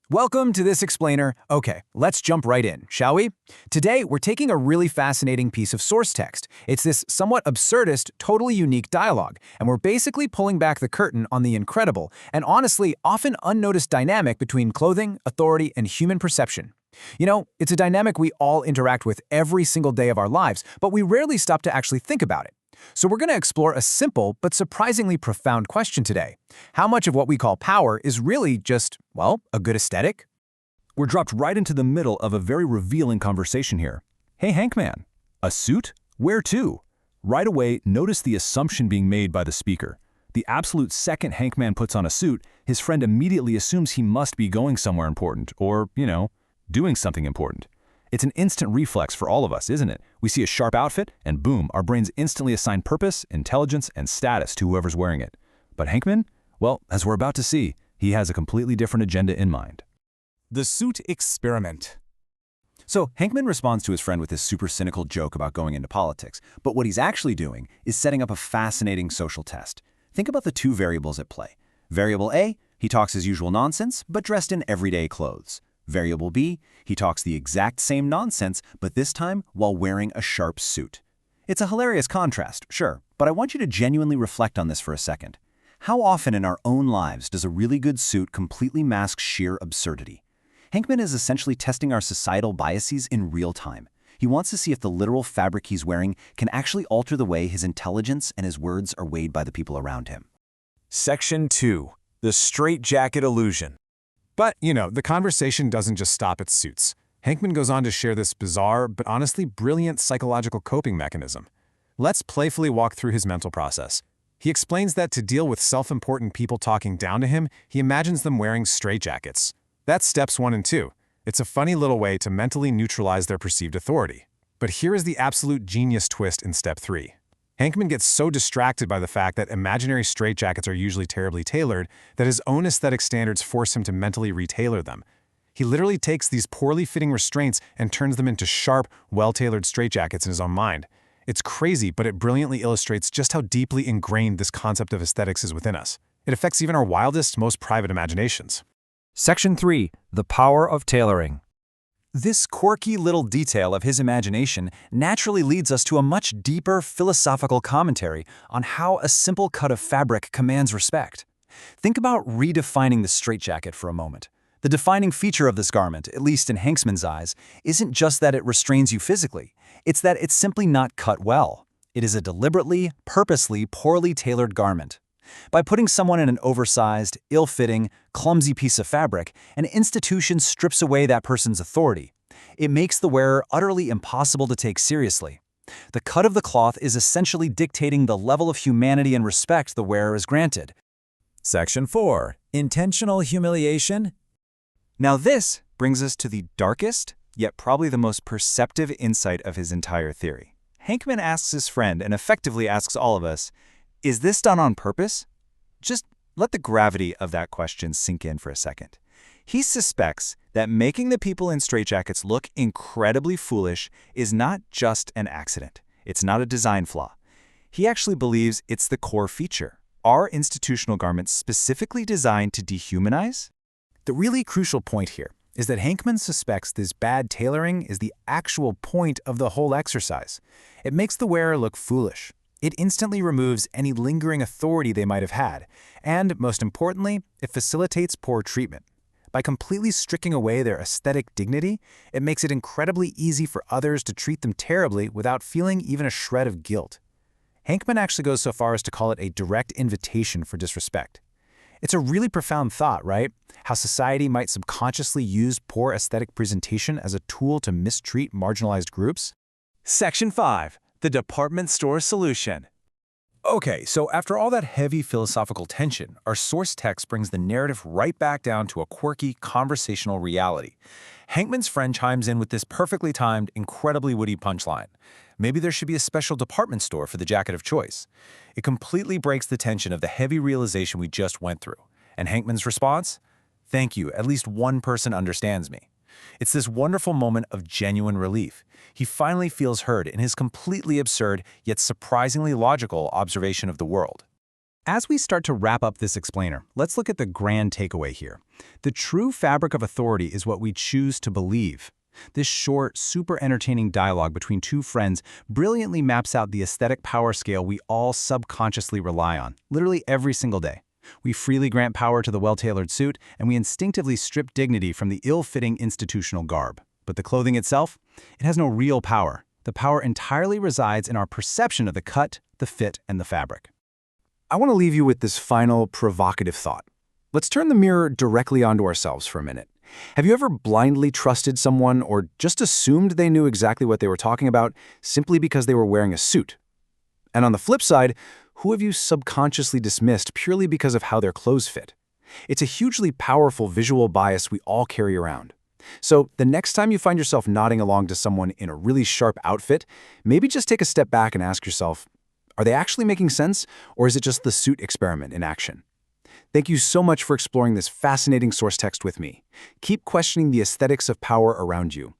Welcome to this explainer. Okay, let's jump right in, shall we? Today, we're taking a really fascinating piece of source text. It's this somewhat absurdist, totally unique dialogue, and we're basically pulling back the curtain on the incredible and honestly often unnoticed dynamic between clothing, authority, and human perception. You know, it's a dynamic we all interact with every single day of our lives, but we rarely stop to actually think about it. So we're going to explore a simple but surprisingly profound question today. How much of what we call power is really just, well, a good aesthetic? We're dropped right into the middle of a very revealing conversation here. Hey, Hankman, a suit? Where to? Right away, notice the assumption being made by the speaker. The absolute second Hankman puts on a suit, his friend immediately assumes he must be going somewhere important or, doing something important. It's an instant reflex for all of us, isn't it? We see a sharp outfit, and boom, our brains instantly assign purpose, intelligence, and status to whoever's wearing it. But Hankman? Well, as we're about to see, he has a completely different agenda in mind. The suit experiment. So Hankman responds to his friend with this super cynical joke about going into politics, but what he's actually doing is setting up a fascinating social test. Think about the two variables at play. Variable A, he talks his usual nonsense, but dressed in everyday clothes. Variable B, he talks the exact same nonsense, but this time while wearing a sharp suit. It's a hilarious contrast, sure, but I want you to genuinely reflect on this for a second. How often in our own lives does a really good suit completely mask sheer absurdity? Hankman is essentially testing our societal biases in real time. He wants to see if the literal fabric he's wearing can actually alter the way his intelligence and his words are weighed by the people around him. Section 2. The straitjacket illusion. But, the conversation doesn't just stop at suits. Hankman goes on to share this bizarre, but honestly brilliant psychological coping mechanism. Let's playfully walk through his mental process. He explains that to deal with self-important people talking down to him, he imagines them wearing straitjackets. That's steps 1 and 2. It's a funny little way to mentally neutralize their perceived authority. But here is the absolute genius twist in step 3. Hankman gets so distracted by the fact that imaginary straitjackets are usually terribly tailored that his own aesthetic standards force him to mentally retailor them. He literally takes these poorly fitting restraints and turns them into sharp, well-tailored straitjackets in his own mind. It's crazy, but it brilliantly illustrates just how deeply ingrained this concept of aesthetics is within us. It affects even our wildest, most private imaginations. Section 3. The power of tailoring. This quirky little detail of his imagination naturally leads us to a much deeper philosophical commentary on how a simple cut of fabric commands respect. Think about redefining the straitjacket for a moment. The defining feature of this garment, at least in Hankman's eyes, isn't just that it restrains you physically. It's that it's simply not cut well. It is a deliberately, purposely, poorly tailored garment. By putting someone in an oversized, ill-fitting, clumsy piece of fabric, an institution strips away that person's authority. It makes the wearer utterly impossible to take seriously. The cut of the cloth is essentially dictating the level of humanity and respect the wearer is granted. Section 4. Intentional humiliation. Now this brings us to the darkest, yet probably the most perceptive insight of his entire theory. Hankman asks his friend and effectively asks all of us, is this done on purpose? Just let the gravity of that question sink in for a second. He suspects that making the people in straitjackets look incredibly foolish is not just an accident. It's not a design flaw. He actually believes it's the core feature. Are institutional garments specifically designed to dehumanize? The really crucial point here is that Hankman suspects this bad tailoring is the actual point of the whole exercise. It makes the wearer look foolish. It instantly removes any lingering authority they might have had, and, most importantly, it facilitates poor treatment. By completely stripping away their aesthetic dignity, it makes it incredibly easy for others to treat them terribly without feeling even a shred of guilt. Hankman actually goes so far as to call it a direct invitation for disrespect. It's a really profound thought, right? How society might subconsciously use poor aesthetic presentation as a tool to mistreat marginalized groups. Section 5. The department store solution. Okay, so after all that heavy philosophical tension, our source text brings the narrative right back down to a quirky, conversational reality. Hankman's friend chimes in with this perfectly timed, incredibly witty punchline. Maybe there should be a special department store for the jacket of choice. It completely breaks the tension of the heavy realization we just went through. And Hankman's response? Thank you, at least one person understands me. It's this wonderful moment of genuine relief. He finally feels heard in his completely absurd, yet surprisingly logical observation of the world. As we start to wrap up this explainer, let's look at the grand takeaway here. The true fabric of authority is what we choose to believe. This short, super entertaining dialogue between two friends brilliantly maps out the aesthetic power scale we all subconsciously rely on, literally every single day. We freely grant power to the well-tailored suit, and we instinctively strip dignity from the ill-fitting institutional garb. But the clothing itself? It has no real power. The power entirely resides in our perception of the cut, the fit, and the fabric. I want to leave you with this final provocative thought. Let's turn the mirror directly onto ourselves for a minute. Have you ever blindly trusted someone or just assumed they knew exactly what they were talking about simply because they were wearing a suit? And on the flip side, who have you subconsciously dismissed purely because of how their clothes fit? It's a hugely powerful visual bias we all carry around. So the next time you find yourself nodding along to someone in a really sharp outfit, maybe just take a step back and ask yourself, are they actually making sense, or is it just the suit experiment in action? Thank you so much for exploring this fascinating source text with me. Keep questioning the aesthetics of power around you.